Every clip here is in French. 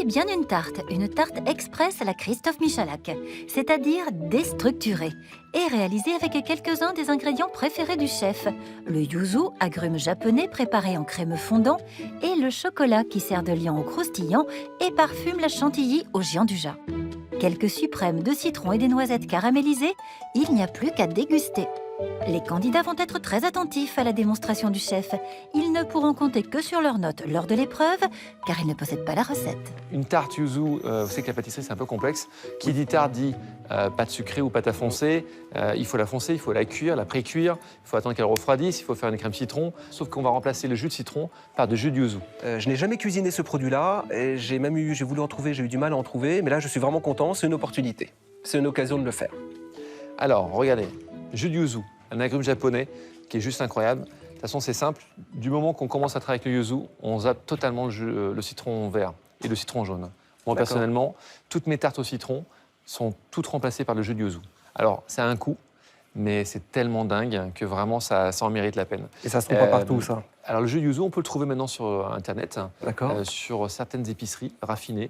Voici bien une tarte express à la Christophe Michalak, c'est-à-dire déstructurée, et réalisée avec quelques-uns des ingrédients préférés du chef, le yuzu, agrume japonais préparé en crémeux fondant, et le chocolat qui sert de liant au croustillant et parfume la chantilly au gianduja. Quelques suprêmes de citron et des noisettes caramélisées, il n'y a plus qu'à déguster. Les candidats vont être très attentifs à la démonstration du chef. Ils ne pourront compter que sur leurs notes lors de l'épreuve, car ils ne possèdent pas la recette. Une tarte yuzu, vous savez que la pâtisserie, c'est un peu complexe. Qui dit tarte dit pâte sucrée ou pâte à foncer. Il faut la foncer, il faut la cuire, la pré-cuire. Il faut attendre qu'elle refroidisse, il faut faire une crème citron. Sauf qu'on va remplacer le jus de citron par du jus de yuzu. Je n'ai jamais cuisiné ce produit-là. J'ai voulu en trouver, j'ai eu du mal à en trouver. Mais là, je suis vraiment content, c'est une opportunité. C'est une occasion de le faire. Alors, regardez, jus de yuzu, un agrume japonais qui est juste incroyable. De toute façon, c'est simple. Du moment qu'on commence à travailler avec le yuzu, on zappe totalement le citron vert et le citron jaune. Moi, personnellement, toutes mes tartes au citron sont toutes remplacées par le jus de yuzu. Alors, ça a un coût, mais c'est tellement dingue que vraiment, ça en mérite la peine. Et ça se trouve pas partout, ça? Alors, le jus de yuzu, on peut le trouver maintenant sur Internet, sur certaines épiceries raffinées.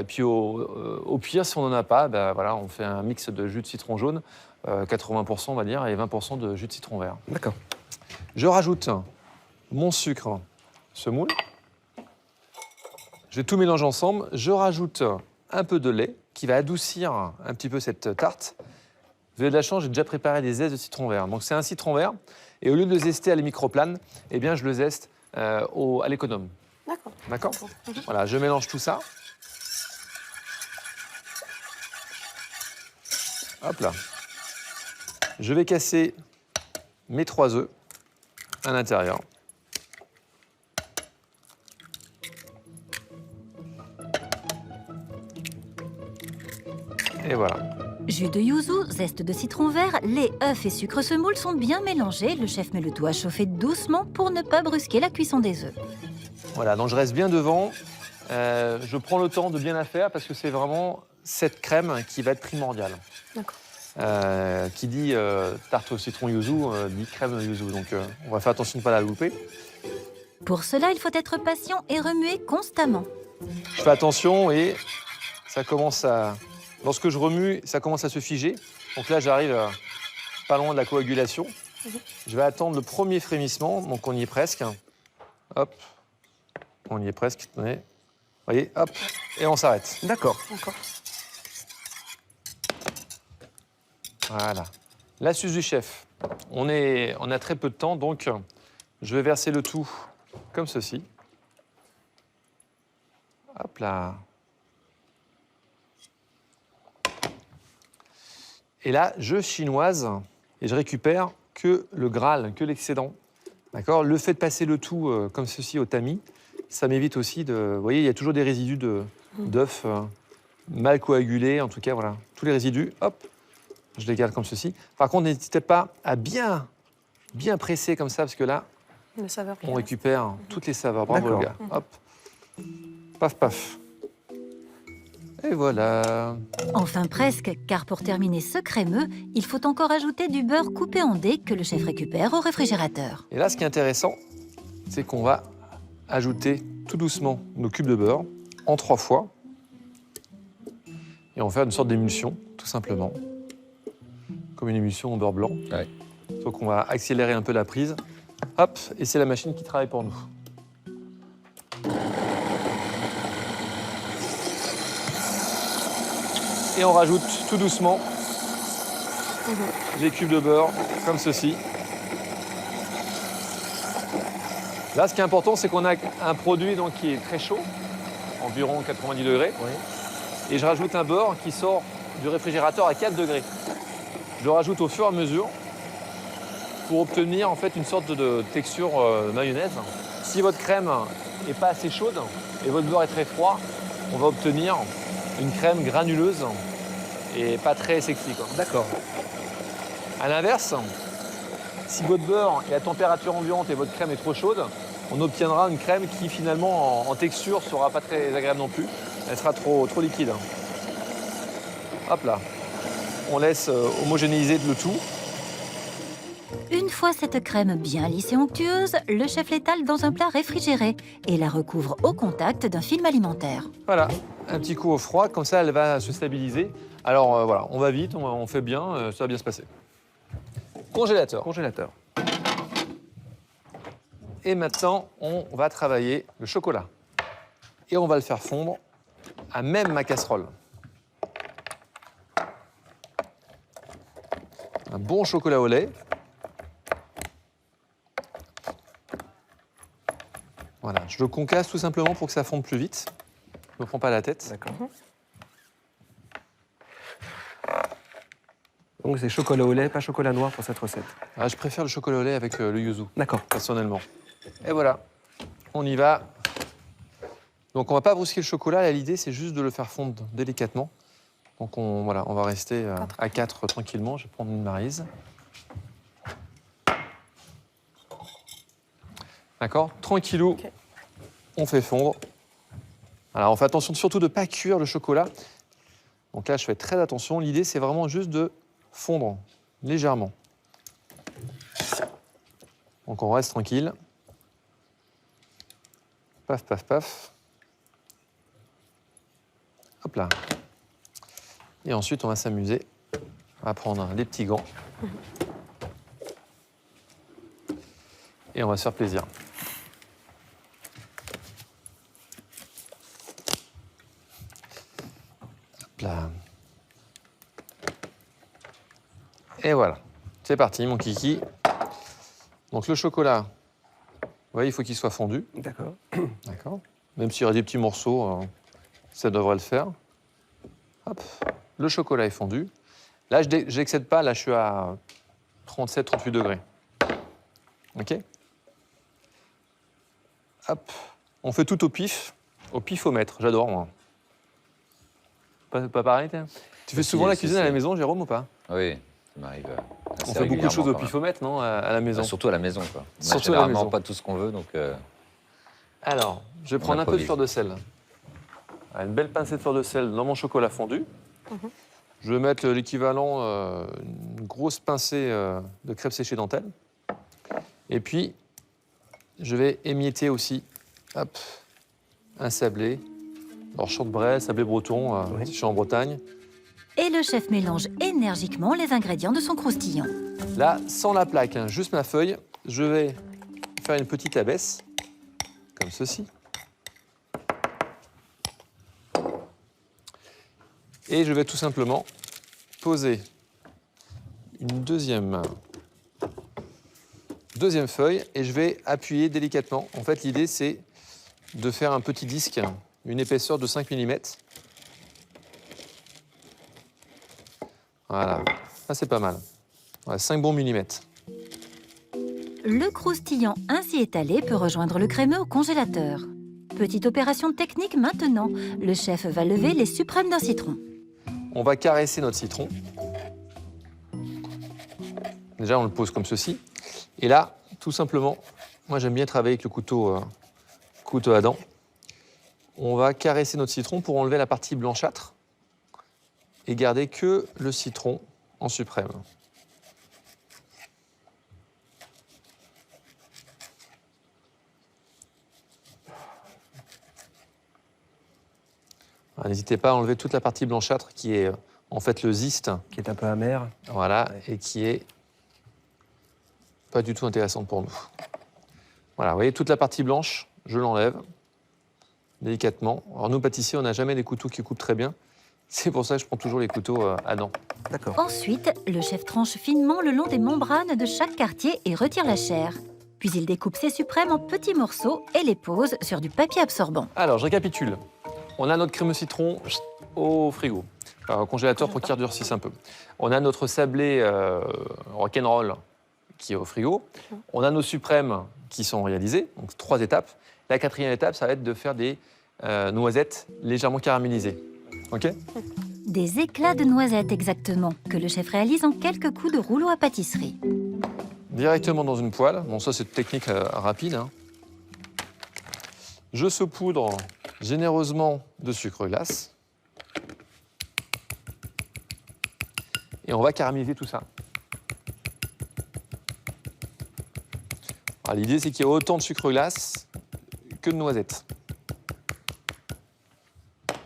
Puis, au pire, si on n'en a pas, ben, voilà, on fait un mix de jus de citron jaune, 80% on va dire, et 20% de jus de citron vert. D'accord. Je rajoute mon sucre semoule. Je vais tout mélanger ensemble. Je rajoute un peu de lait qui va adoucir un petit peu cette tarte. Vous avez de la chance, j'ai déjà préparé des zestes de citron vert. Donc c'est un citron vert. Et au lieu de le zester à la microplane, eh bien je le zeste à l'économe. D'accord. D'accord. Voilà, je mélange tout ça. Hop là. Je vais casser mes 3 œufs à l'intérieur. Et voilà. Jus de yuzu, zeste de citron vert, lait, œufs et sucre semoule sont bien mélangés. Le chef met le tout à chauffer doucement pour ne pas brusquer la cuisson des œufs. Voilà, donc je reste bien devant. Je prends le temps de bien la faire parce que c'est vraiment cette crème qui va être primordiale. D'accord. Qui dit tarte au citron yuzu, dit crème yuzu. Donc on va faire attention de ne pas la louper. Pour cela, il faut être patient et remuer constamment. Je fais attention et ça commence à... Lorsque je remue, ça commence à se figer. Donc là, j'arrive pas loin de la coagulation. Je vais attendre le premier frémissement, donc on y est presque. Hop, on y est presque. Tenez. Vous voyez, hop, et on s'arrête. D'accord. D'accord. Voilà. L'astuce du chef. On a très peu de temps, donc je vais verser le tout comme ceci. Hop là. Et là, je chinoise et je récupère que le Graal, que l'excédent. D'accord. Le fait de passer le tout comme ceci au tamis, ça m'évite aussi de... Vous voyez, il y a toujours des résidus d'œufs mal coagulés. En tout cas, voilà. Tous les résidus, hop, je les garde comme ceci. Par contre, n'hésitez pas à bien presser comme ça, parce que là, Les saveurs qui on restent. récupère toutes les saveurs. Bravo, le gars. Hop. Paf, paf. Et voilà. Enfin presque, car pour terminer ce crémeux, il faut encore ajouter du beurre coupé en dés que le chef récupère au réfrigérateur. Et là, ce qui est intéressant, c'est qu'on va ajouter tout doucement nos cubes de beurre en 3 fois. Et on va faire une sorte d'émulsion, tout simplement. Comme une émulsion au beurre blanc. Ouais. Donc on va accélérer un peu la prise. Hop, et c'est la machine qui travaille pour nous. Et on rajoute tout doucement les cubes de beurre, comme ceci. Là, ce qui est important, c'est qu'on a un produit donc, qui est très chaud, environ 90 degrés. Oui. Et je rajoute un beurre qui sort du réfrigérateur à 4 degrés. Je le rajoute au fur et à mesure pour obtenir en fait une sorte de texture mayonnaise. Si votre crème n'est pas assez chaude et votre beurre est très froid, on va obtenir une crème granuleuse et pas très sexy. D'accord. À l'inverse, si votre beurre est à température ambiante et votre crème est trop chaude, on obtiendra une crème qui finalement en texture ne sera pas très agréable non plus. Elle sera trop liquide. Hop là. On laisse homogénéiser le tout. Une fois cette crème bien lisse et onctueuse, le chef l'étale dans un plat réfrigéré et la recouvre au contact d'un film alimentaire. Voilà, un petit coup au froid, comme ça elle va se stabiliser. Alors voilà, on va vite, on fait bien, ça va bien se passer. Congélateur. Congélateur. Et maintenant, on va travailler le chocolat. Et on va le faire fondre à même ma casserole. Un bon chocolat au lait. Voilà, je le concasse tout simplement pour que ça fonde plus vite. Je ne me prends pas la tête. D'accord. Donc c'est chocolat au lait, pas chocolat noir pour cette recette. Ah, je préfère le chocolat au lait avec le yuzu, D'accord. personnellement. Et voilà, on y va. Donc on ne va pas brusquer le chocolat, là, l'idée c'est juste de le faire fondre délicatement. Donc on va rester à 4 tranquillement. Je vais prendre une maryse. D'accord, tranquillou, Ok. on fait fondre. Alors on fait attention surtout de ne pas cuire le chocolat. Donc là je fais très attention, l'idée c'est vraiment juste de fondre légèrement. Donc on reste tranquille. Paf, paf, paf. Hop là. Et ensuite, on va s'amuser. On va prendre des petits gants. Et on va se faire plaisir. Hop là. Et voilà. C'est parti, mon kiki. Donc le chocolat, vous voyez, il faut qu'il soit fondu. D'accord. D'accord. Même s'il y aurait des petits morceaux, ça devrait le faire. Hop. Le chocolat est fondu. Là, je n'excède pas. Là, je suis à 37-38 degrés. OK. Hop. On fait tout au pifomètre. J'adore, moi. Pas pareil, toi Tu fais Si, souvent la si, cuisine à si. la maison, Jérôme, ou pas? Oui, ça m'arrive. On fait beaucoup de choses au pifomètre, non, à la maison. Surtout à la maison, quoi. On a Surtout à la généralement maison. pas tout ce qu'on veut, donc Alors, je vais prendre un peu de improvise. fleur de sel. Une belle pincée de fleur de sel dans mon chocolat fondu. Je vais mettre l'équivalent, une grosse pincée de crêpes séchées dentelle. Et puis, je vais émietter aussi, hop, un sablé. Alors, shortbread, sablé breton, Oui. si je suis en Bretagne. Et le chef mélange énergiquement les ingrédients de son croustillant. Là, sans la plaque, hein, juste ma feuille, je vais faire une petite abaisse, comme ceci. Et je vais tout simplement poser une deuxième feuille et je vais appuyer délicatement. En fait, l'idée, c'est de faire un petit disque, une épaisseur de 5 mm. Voilà, ça c'est pas mal. Voilà, 5 bons millimètres. Le croustillant ainsi étalé peut rejoindre le crémeux au congélateur. Petite opération technique maintenant, le chef va lever les suprêmes d'un citron. On va caresser notre citron. Déjà, on le pose comme ceci. Et là, tout simplement, moi j'aime bien travailler avec le couteau à dents. On va caresser notre citron pour enlever la partie blanchâtre et garder que le citron en suprême. Alors, n'hésitez pas à enlever toute la partie blanchâtre qui est en fait le zeste, Qui est un peu amer. voilà, et qui est pas du tout intéressante pour nous. Voilà, vous voyez, toute la partie blanche, je l'enlève délicatement. Alors nous, pâtissiers, on n'a jamais des couteaux qui coupent très bien. C'est pour ça que je prends toujours les couteaux à dents. D'accord. Ensuite, le chef tranche finement le long des membranes de chaque quartier et retire la chair. Puis il découpe ses suprêmes en petits morceaux et les pose sur du papier absorbant. Alors, je récapitule. On a notre crème au citron au frigo, au congélateur pour qu'il redurcisse un peu. On a notre sablé rock'n'roll qui est au frigo. On a nos suprêmes qui sont réalisés, donc 3 étapes. La 4e étape, ça va être de faire des noisettes légèrement caramélisées. OK? Des éclats de noisettes exactement, que le chef réalise en quelques coups de rouleau à pâtisserie. Directement dans une poêle. Bon, ça, c'est une technique rapide, hein. Je saupoudre généreusement de sucre glace. Et on va caraméliser tout ça. Alors, l'idée, c'est qu'il y ait autant de sucre glace que de noisettes. Vous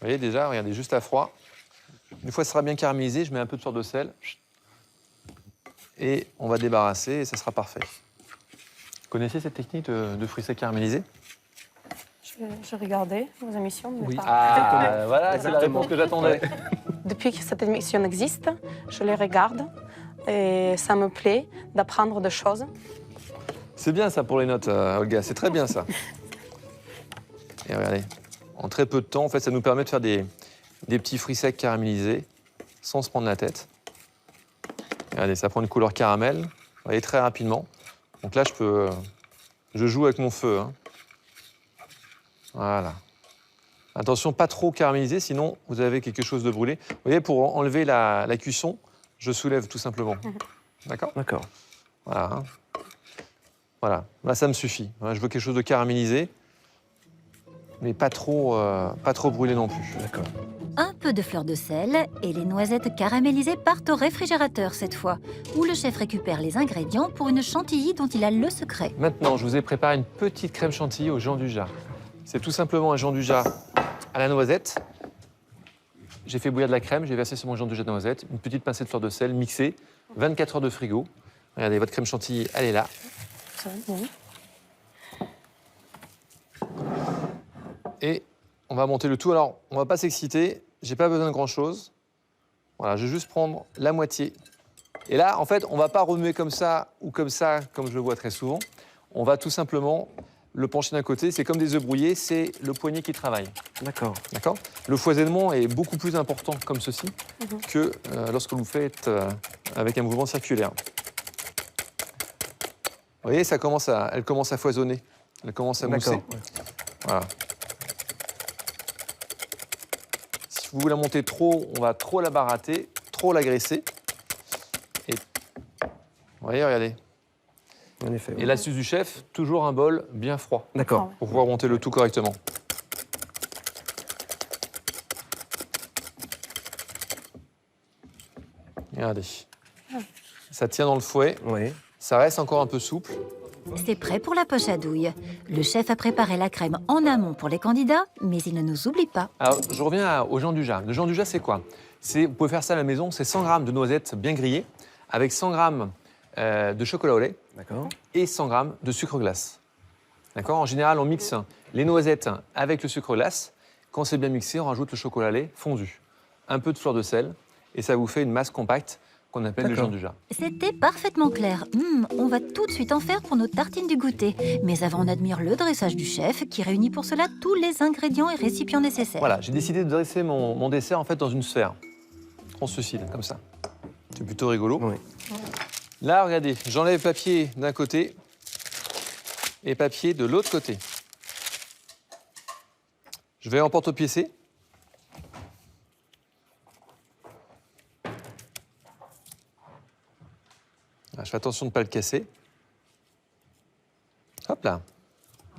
voyez déjà, regardez, juste à froid. Une fois que ça sera bien caramélisé, je mets un peu de fleur de sel. Et on va débarrasser et ça sera parfait. Vous connaissez cette technique de fruits secs caramélisés? Je regardais vos émissions, mais Oui. pas. Ah, voilà, c'est la Exactement. réponse que j'attendais. Depuis que cette émission existe, je les regarde et ça me plaît d'apprendre des choses. C'est bien ça pour les notes, Olga, c'est très bien ça. Et regardez, en très peu de temps, en fait, ça nous permet de faire des petits fruits secs caramélisés sans se prendre la tête. Regardez, ça prend une couleur caramel, vous voyez, très rapidement. Donc là, je joue avec mon feu. Hein. Voilà. Attention, pas trop caramélisé, sinon vous avez quelque chose de brûlé. Vous voyez, pour enlever la cuisson, je soulève tout simplement. D'accord? D'accord. Voilà. Hein. Voilà, là, ça me suffit. Je veux quelque chose de caramélisé, mais pas trop brûlé non plus. D'accord. Un peu de fleur de sel et les noisettes caramélisées partent au réfrigérateur cette fois, où le chef récupère les ingrédients pour une chantilly dont il a le secret. Maintenant, je vous ai préparé une petite crème chantilly au Jean-Dujart. C'est tout simplement un Jean-Dujart à la noisette. J'ai fait bouillir de la crème, j'ai versé sur mon Jean-Dujart de noisette, une petite pincée de fleur de sel mixée, 24 heures de frigo. Regardez, votre crème chantilly, elle est là. Oui. Et on va monter le tout. Alors, on va pas s'exciter, j'ai pas besoin de grand-chose. Voilà, je vais juste prendre la moitié. Et là, en fait, on va pas remuer comme ça ou comme ça, comme je le vois très souvent. On va tout simplement le pencher d'un côté. C'est comme des œufs brouillés, c'est le poignet qui travaille. D'accord. D'accord? Le foisonnement est beaucoup plus important comme ceci que lorsque vous le faites avec un mouvement circulaire. Vous voyez, elle commence à foisonner. Elle commence à mousser. D'accord. Ouais. Voilà. Si vous la montez trop, on va trop la barater, trop la graisser. Et vous voyez, regardez. En effet. Et l'astuce du chef, toujours un bol bien froid D'accord. pour pouvoir monter le tout correctement. Regardez. Ça tient dans le fouet, Oui. ça reste encore un peu souple. C'est prêt pour la poche à douille. Le chef a préparé la crème en amont pour les candidats, mais il ne nous oublie pas. Alors, je reviens au Jean-Dujart. Le Jean-Dujart, c'est quoi? Vous pouvez faire ça à la maison, c'est 100 g de noisettes bien grillées, avec 100 g de chocolat au lait D'accord. et 100 g de sucre glace. D'accord? En général, on mixe les noisettes avec le sucre glace. Quand c'est bien mixé, on rajoute le chocolat au lait fondu, un peu de fleur de sel, et ça vous fait une masse compacte qu'on appelle le D'accord. Jean-Dujart. C'était parfaitement clair. On va tout de suite en faire pour nos tartines du goûter. Mais avant, on admire le dressage du chef qui réunit pour cela tous les ingrédients et récipients nécessaires. Voilà, j'ai décidé de dresser mon dessert en fait dans une sphère translucide, comme ça. C'est plutôt rigolo. Oui. Là, regardez, j'enlève papier d'un côté et papier de l'autre côté. Je vais en porte-piécer. Je fais attention de ne pas le casser. Hop là.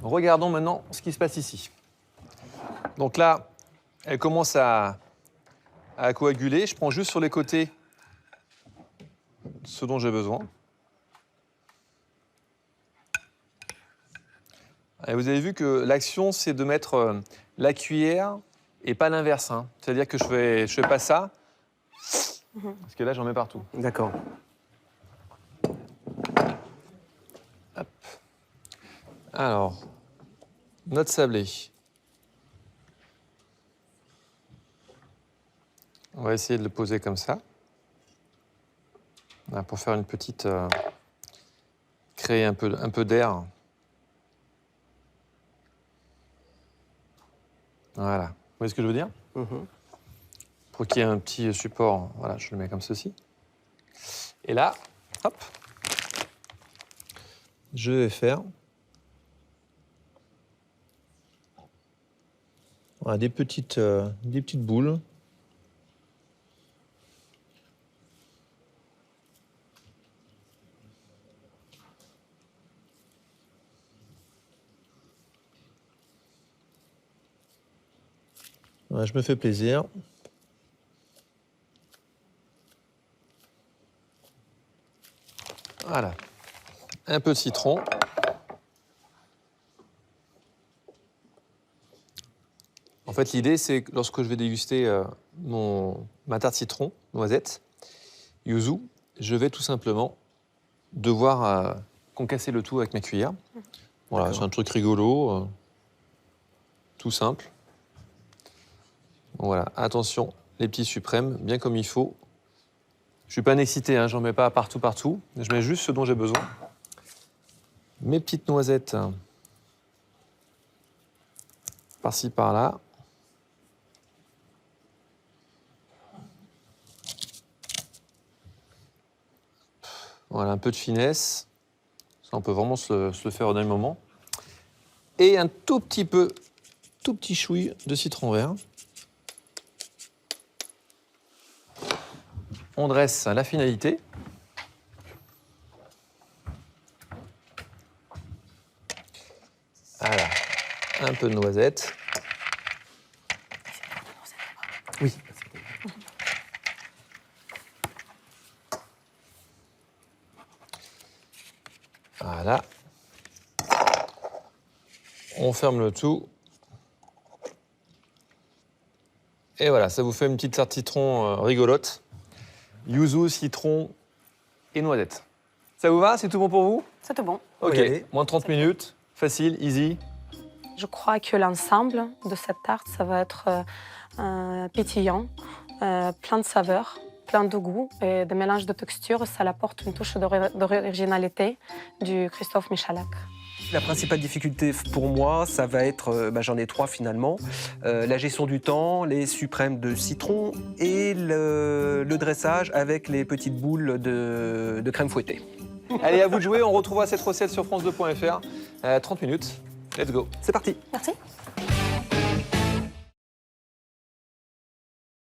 Regardons maintenant ce qui se passe ici. Donc là, elle commence à coaguler. Je prends juste sur les côtés ce dont j'ai besoin. Et vous avez vu que l'action, c'est de mettre la cuillère et pas l'inverse. Hein. C'est-à-dire que je fais pas ça, parce que là, j'en mets partout. D'accord. Alors, notre sablé. On va essayer de le poser comme ça. Là, pour faire une petite... créer un peu d'air. Voilà. Vous voyez ce que je veux dire? Mhm. Pour qu'il y ait un petit support, voilà, je le mets comme ceci. Et là, hop, je vais faire voilà, des petites boules. Voilà, je me fais plaisir. Voilà. un peu de citron. En fait, l'idée, c'est que lorsque je vais déguster ma tarte citron, noisette, yuzu, je vais tout simplement devoir concasser le tout avec ma cuillère. Voilà, c'est un truc rigolo, tout simple. Bon, voilà, attention, les petits suprêmes, bien comme il faut. Je suis pas un excité, hein, j'en mets pas partout. Je mets juste ce dont j'ai besoin. Mes petites noisettes, par-ci, par-là. Voilà, un peu de finesse. Ça, on peut vraiment se le faire au dernier moment. Et un tout petit chouille de citron vert. On dresse la finalité. Voilà, un peu de noisette. Oui. Voilà. On ferme le tout. Et voilà, ça vous fait une petite tarte citron rigolote. Yuzu, citron et noisette. Ça vous va? C'est tout bon pour vous? C'est tout bon. Ok, allez. moins de 30 minutes. Facile, easy. Je crois que l'ensemble de cette tarte, ça va être pétillant, plein de saveurs, plein de goût et de mélange de textures. Ça apporte une touche d'originalité du Christophe Michalak. La principale difficulté pour moi, ça va être, j'en ai 3 finalement, la gestion du temps, les suprêmes de citron et le dressage avec les petites boules de crème fouettée. Allez, à vous de jouer. On retrouvera cette recette sur France2.fr. 30 minutes. Let's go. C'est parti. Merci.